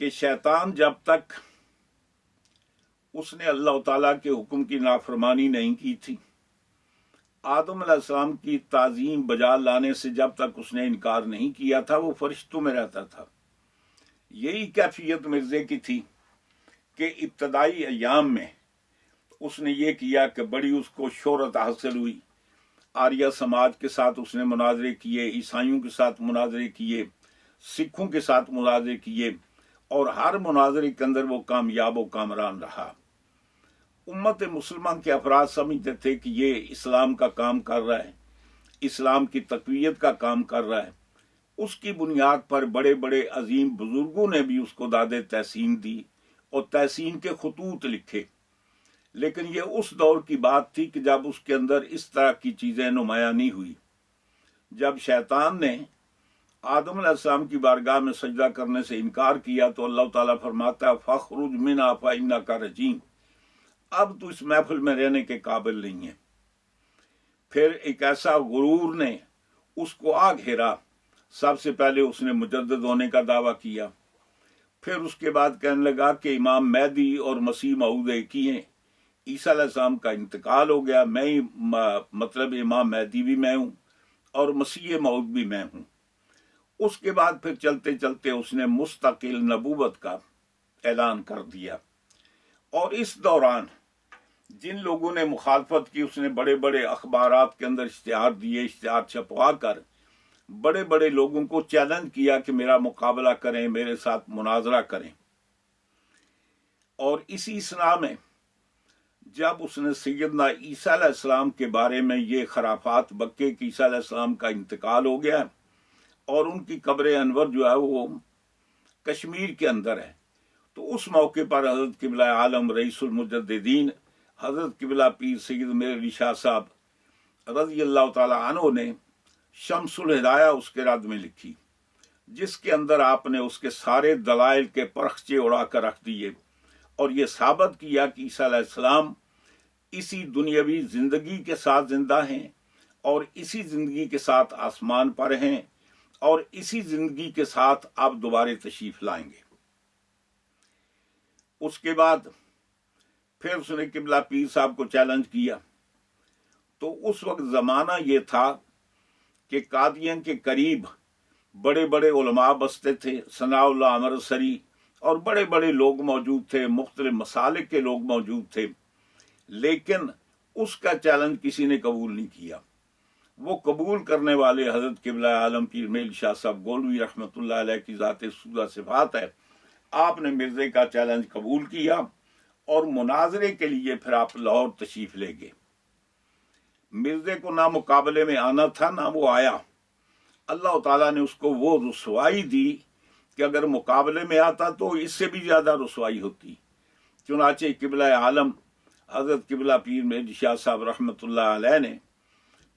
کہ شیطان جب تک اس نے اللہ تعالیٰ کے حکم کی نافرمانی نہیں کی تھی، آدم علیہ السلام کی تعظیم بجا لانے سے جب تک اس نے انکار نہیں کیا تھا، وہ فرشتوں میں رہتا تھا۔ یہی کیفیت مرزے کی تھی کہ ابتدائی ایام میں اس نے یہ کیا کہ بڑی اس کو شہرت حاصل ہوئی۔ آریہ سماج کے ساتھ اس نے مناظرے کیے، عیسائیوں کے ساتھ مناظرے کیے، سکھوں کے ساتھ مناظرے کیے، اور ہر مناظرے کے اندر وہ کامیاب و کامران رہا۔ امت مسلمان کے افراد سمجھتے تھے کہ یہ اسلام کا کام کر رہا ہے، اسلام کی تقویت کا کام کر رہا ہے۔ اس کی بنیاد پر بڑے بڑے عظیم بزرگوں نے بھی اس کو داد تحسین دی اور تحسین کے خطوط لکھے، لیکن یہ اس دور کی بات تھی کہ جب اس کے اندر اس طرح کی چیزیں نمایاں نہیں ہوئی۔ جب شیطان نے آدم علیہ السلام کی بارگاہ میں سجدہ کرنے سے انکار کیا تو اللہ تعالیٰ فرماتا ہے فَاخْرُجْ مِنْهَا فَإِنَّكَ رَجِيمٌ، اب تو اس محفل میں رہنے کے قابل نہیں ہے۔ پھر ایک ایسا غرور نے اس کو آ گھیرا۔ سب سے پہلے اس نے مجدد ہونے کا دعویٰ کیا، پھر اس کے بعد کہنے لگا کہ امام مہدی اور مسیح موعود ایک ہی ہیں، عیسیٰ علیہ السلام کا انتقال ہو گیا، میں ہی مطلب امام مہدی بھی میں ہوں اور مسیح موعود بھی میں ہوں۔ اس کے بعد پھر چلتے چلتے اس نے مستقل نبوت کا اعلان کر دیا، اور اس دوران جن لوگوں نے مخالفت کی اس نے بڑے بڑے اخبارات کے اندر اشتہار دیے، اشتہار چھپوا کر بڑے بڑے لوگوں کو چیلنج کیا کہ میرا مقابلہ کریں، میرے ساتھ مناظرہ کریں۔ اور اسی اثناء میں جب اس نے سیدنا عیسیٰ علیہ السلام کے بارے میں یہ خرافات بکے کہ عیسیٰ علیہ السلام کا انتقال ہو گیا اور ان کی قبر انور جو ہے وہ کشمیر کے اندر ہے، تو اس موقع پر حضرت قبلہ عالم رئیس المجددین حضرت قبلہ پیر سید میر علی شاہ صاحب رضی اللہ تعالی عنہ نے شمس الہدایہ اس کے رد میں لکھی، جس کے اندر آپ نے اس کے سارے دلائل کے پرخچے اڑا کر رکھ دیے اور یہ ثابت کیا کہ عیسیٰ علیہ السلام اسی دنیاوی زندگی کے ساتھ زندہ ہیں اور اسی زندگی کے ساتھ آسمان پر ہیں اور اسی زندگی کے ساتھ آپ دوبارہ تشریف لائیں گے۔ اس کے بعد پھر اس نے قبلہ پیر صاحب کو چیلنج کیا، تو اس وقت زمانہ یہ تھا کہ قادیان کے قریب بڑے بڑے علماء بستے تھے، ثناء اللہ امرتسری اور بڑے بڑے لوگ موجود تھے، مختلف مسالک کے لوگ موجود تھے، لیکن اس کا چیلنج کسی نے قبول نہیں کیا۔ وہ قبول کرنے والے حضرت قبلہ عالم پیر میل شاہ صاحب گولوی رحمۃ اللہ علیہ کی ذات سودہ صفات ہے۔ آپ نے مرزے کا چیلنج قبول کیا اور مناظرے کے لیے پھر آپ لاہور تشریف لے گئے۔ مرزے کو نہ مقابلے میں آنا تھا نہ وہ آیا۔ اللہ تعالیٰ نے اس کو وہ رسوائی دی کہ اگر مقابلے میں آتا تو اس سے بھی زیادہ رسوائی ہوتی۔ چنانچہ قبلہ عالم حضرت قبلہ پیر میل شاہ صاحب رحمۃ اللہ علیہ نے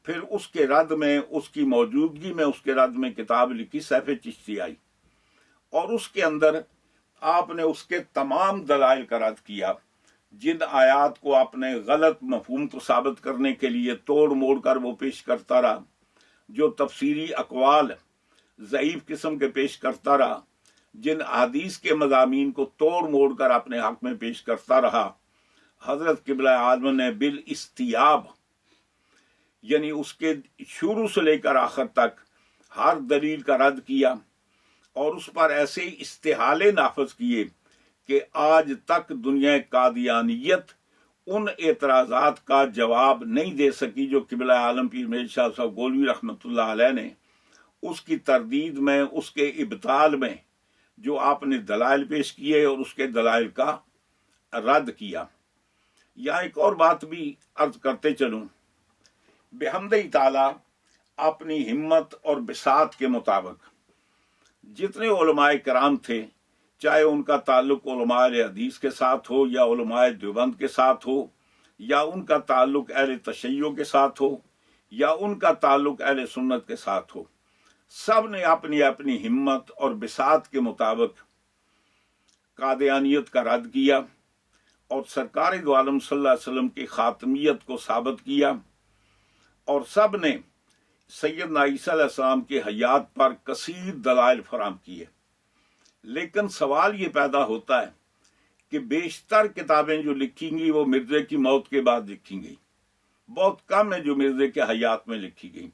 پھر اس کے رد میں، اس کی موجودگی میں اس کے رد میں کتاب لکھی سیف چشتی آئی، اور اس کے اندر آپ نے اس کے تمام دلائل کا رد کیا، جن آیات کو آپ نے غلط مفہوم کو ثابت کرنے کے لیے توڑ موڑ کر وہ پیش کرتا رہا، جو تفسیری اقوال ضعیف قسم کے پیش کرتا رہا، جن حدیث کے مضامین کو توڑ موڑ کر اپنے حق میں پیش کرتا رہا۔ حضرت قبلہ عالم نے بالاستیاب، یعنی اس کے شروع سے لے کر آخر تک ہر دلیل کا رد کیا اور اس پر ایسے استحالے نافذ کیے کہ آج تک دنیا قادیانیت ان اعتراضات کا جواب نہیں دے سکی جو قبلہ عالم پیر میل شاہ صاحب گولوی رحمۃ اللہ علیہ نے اس کی تردید میں، اس کے ابطال میں جو آپ نے دلائل پیش کیے اور اس کے دلائل کا رد کیا۔ یہاں ایک اور بات بھی عرض کرتے چلوں، بحمدہ تعالی اپنی ہمت اور بساط کے مطابق جتنے علماء کرام تھے، چاہے ان کا تعلق علماء اہل حدیث کے ساتھ ہو یا علماء دیوبند کے ساتھ ہو یا ان کا تعلق اہل تشیع کے ساتھ ہو یا ان کا تعلق اہل سنت کے ساتھ ہو، سب نے اپنی اپنی ہمت اور بساط کے مطابق قادیانیت کا رد کیا اور سرکار دو عالم صلی اللہ علیہ وسلم کی خاتمیت کو ثابت کیا، اور سب نے سیدنا عیسیٰ علیہ السلام کی حیات پر کثیر دلائل فراہم کیے۔ لیکن سوال یہ پیدا ہوتا ہے کہ بیشتر کتابیں جو لکھی گئی وہ مرزے کی موت کے بعد لکھی گئی، بہت کم ہے جو مرزے کے حیات میں لکھی گئی،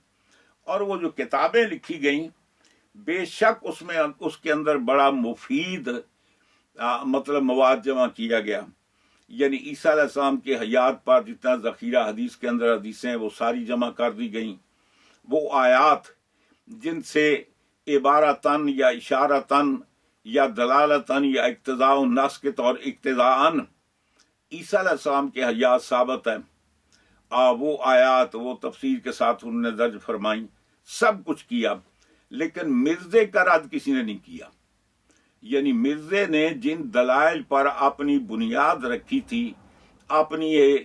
اور وہ جو کتابیں لکھی گئیں بے شک اس کے اندر بڑا مفید مطلب مواد جمع کیا گیا، یعنی عیسیٰ علیہ السلام کے حیات پر جتنا ذخیرہ حدیث کے اندر حدیثیں ہیں وہ ساری جمع کر دی گئیں، وہ آیات جن سے عبارتاً یا اشارتاً یا دلالتاً یا اقتضاء النص کے طور اقتضاءً عیسیٰ علیہ السلام کے حیات ثابت ہیں، وہ آیات وہ تفسیر کے ساتھ انہوں نے درج فرمائیں، سب کچھ کیا، لیکن مرزے کا رد کسی نے نہیں کیا۔ یعنی مرزے نے جن دلائل پر اپنی بنیاد رکھی تھی، اپنی یہ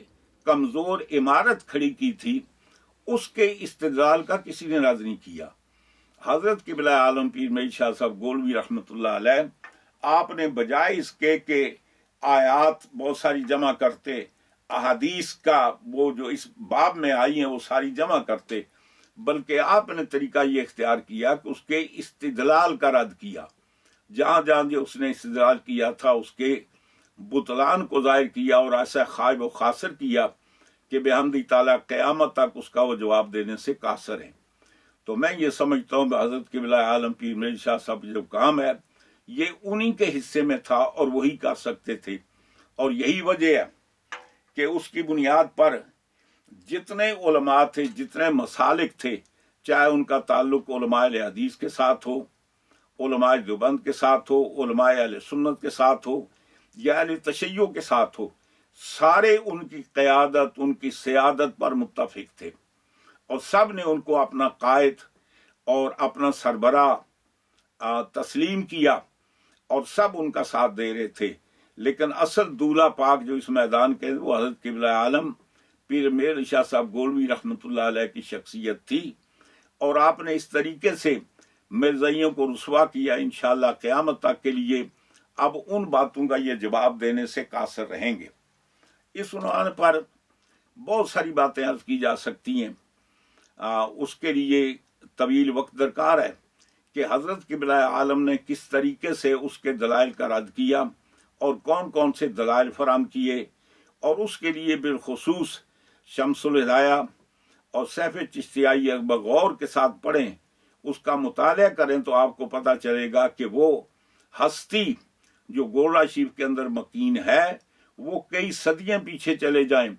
کمزور عمارت کھڑی کی تھی، اس کے استدلال کا کسی نے رد نہیں کیا۔ حضرت قبلہ عالم پیر میری شاہ صاحب گولوی رحمۃ اللہ علیہ، آپ نے بجائے اس کے کہ آیات بہت ساری جمع کرتے، احادیث کا وہ جو اس باب میں آئی ہیں وہ ساری جمع کرتے، بلکہ آپ نے طریقہ یہ اختیار کیا کہ اس کے استدلال کا رد کیا، جہاں جہاں جو اس نے استدلال کیا تھا اس کے بطلان کو ظاہر کیا، اور ایسا خائب و خاسر کیا کہ بحمدی تعالیٰ قیامت تک اس کا وہ جواب دینے سے قاصر ہیں۔ تو میں یہ سمجھتا ہوں کہ حضرت قبلہ عالم پیر میری شاہ صاحب جو کام ہے یہ انہی کے حصے میں تھا اور وہی کر سکتے تھے، اور یہی وجہ ہے کہ اس کی بنیاد پر جتنے علماء تھے، جتنے مسالک تھے، چاہے ان کا تعلق علماء اہل حدیث کے ساتھ ہو، علماء دیوبند کے ساتھ ہو، علماء اہل سنت کے ساتھ ہو، یا اہل تشیع کے ساتھ ہو، سارے ان کی قیادت، ان کی سیادت پر متفق تھے، اور سب نے ان کو اپنا قائد اور اپنا سربراہ تسلیم کیا، اور سب ان کا ساتھ دے رہے تھے۔ لیکن اصل دولہ پاک جو اس میدان کے وہ حضرت قبلہ عالم پیر میر شاہ صاحب گولوی رحمۃ اللہ علیہ کی شخصیت تھی، اور آپ نے اس طریقے سے مرزائیوں کو رسوا کیا، انشاءاللہ قیامت تک کے لیے اب ان باتوں کا یہ جواب دینے سے قاصر رہیں گے۔ اس عنوان پر بہت ساری باتیں عرض کی جا سکتی ہیں، اس کے لیے طویل وقت درکار ہے کہ حضرت قبلہ عالم نے کس طریقے سے اس کے دلائل کا رد کیا اور کون کون سے دلائل فراہم کیے، اور اس کے لیے بالخصوص شمس الہدایہ اور سیف چشتیائی بغور کے ساتھ پڑھیں، اس کا مطالعہ کریں تو آپ کو پتہ چلے گا کہ وہ ہستی جو گولڑا شریف کے اندر مکین ہے وہ کئی صدیاں پیچھے چلے جائیں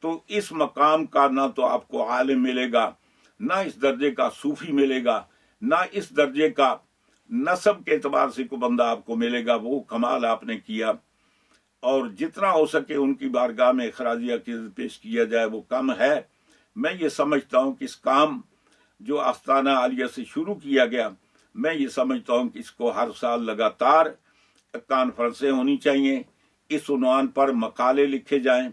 تو اس مقام کا نہ تو آپ کو عالم ملے گا، نہ اس درجے کا صوفی ملے گا، نہ اس درجے کا نسب کے اعتبار سے کوئی بندہ آپ کو ملے گا۔ وہ کمال آپ نے کیا، اور جتنا ہو سکے ان کی بارگاہ میں خراج عقیدت پیش کیا جائے وہ کم ہے۔ میں یہ سمجھتا ہوں کہ اس کام جو آستانہ عالیہ سے شروع کیا گیا، میں یہ سمجھتا ہوں کہ اس کو ہر سال لگاتار کانفرنسیں ہونی چاہیے، اس عنوان پر مقالے لکھے جائیں،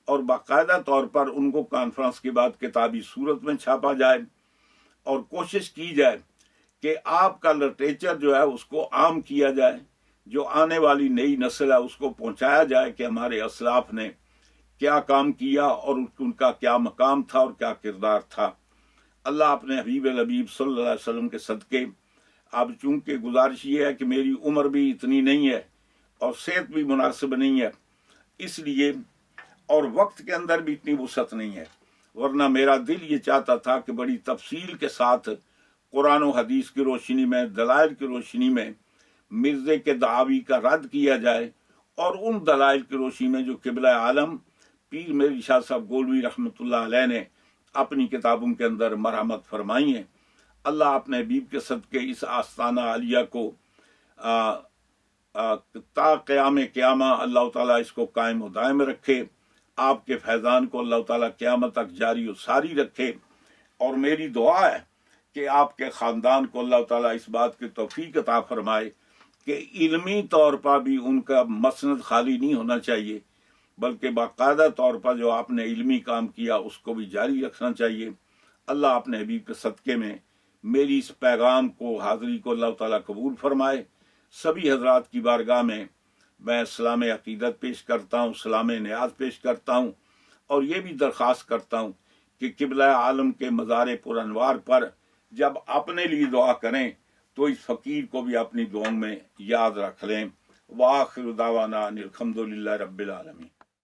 اور باقاعدہ طور پر ان کو کانفرنس کے بعد کتابی صورت میں چھاپا جائے، اور کوشش کی جائے کہ آپ کا لٹریچر جو ہے اس کو عام کیا جائے، جو آنے والی نئی نسل ہے اس کو پہنچایا جائے کہ ہمارے اسلاف نے کیا کام کیا اور ان کا کیا مقام تھا اور کیا کردار تھا۔ اللہ اپنے حبیب الحبیب صلی اللہ علیہ وسلم کے صدقے، اب چونکہ گزارش یہ ہے کہ میری عمر بھی اتنی نہیں ہے اور صحت بھی مناسب نہیں ہے، اس لیے اور وقت کے اندر بھی اتنی وسعت نہیں ہے، ورنہ میرا دل یہ چاہتا تھا کہ بڑی تفصیل کے ساتھ قرآن و حدیث کی روشنی میں، دلائل کی روشنی میں مرزے کے دعاوی کا رد کیا جائے، اور ان دلائل کی روشنی میں جو قبلہ عالم پیر میر شاہ صاحب گولوی رحمۃ اللہ علیہ نے اپنی کتابوں کے اندر مرحمت فرمائی ہیں۔ اللہ اپنے حبیب کے صدقے اس آستانہ عالیہ کو تا قیام قیامہ اللہ تعالیٰ اس کو قائم و دائم رکھے، آپ کے فیضان کو اللہ تعالیٰ قیامت تک جاری و ساری رکھے، اور میری دعا ہے کہ آپ کے خاندان کو اللہ تعالیٰ اس بات کی توفیق عطا فرمائے کہ علمی طور پر بھی ان کا مسند خالی نہیں ہونا چاہیے، بلکہ باقاعدہ طور پر جو آپ نے علمی کام کیا اس کو بھی جاری رکھنا چاہیے۔ اللہ اپنے حبیب کے صدقے میں میری اس پیغام کو، حاضری کو اللہ تعالیٰ قبول فرمائے۔ سبھی حضرات کی بارگاہ میں سلام عقیدت پیش کرتا ہوں، سلام نیاز پیش کرتا ہوں، اور یہ بھی درخواست کرتا ہوں کہ قبلہ عالم کے مزار پر انوار پر جب اپنے لیے دعا کریں تو اس فقیر کو بھی اپنی دعاؤں میں یاد رکھ لیں۔ وآخر دعوانا ان الحمدللہ رب العالمین۔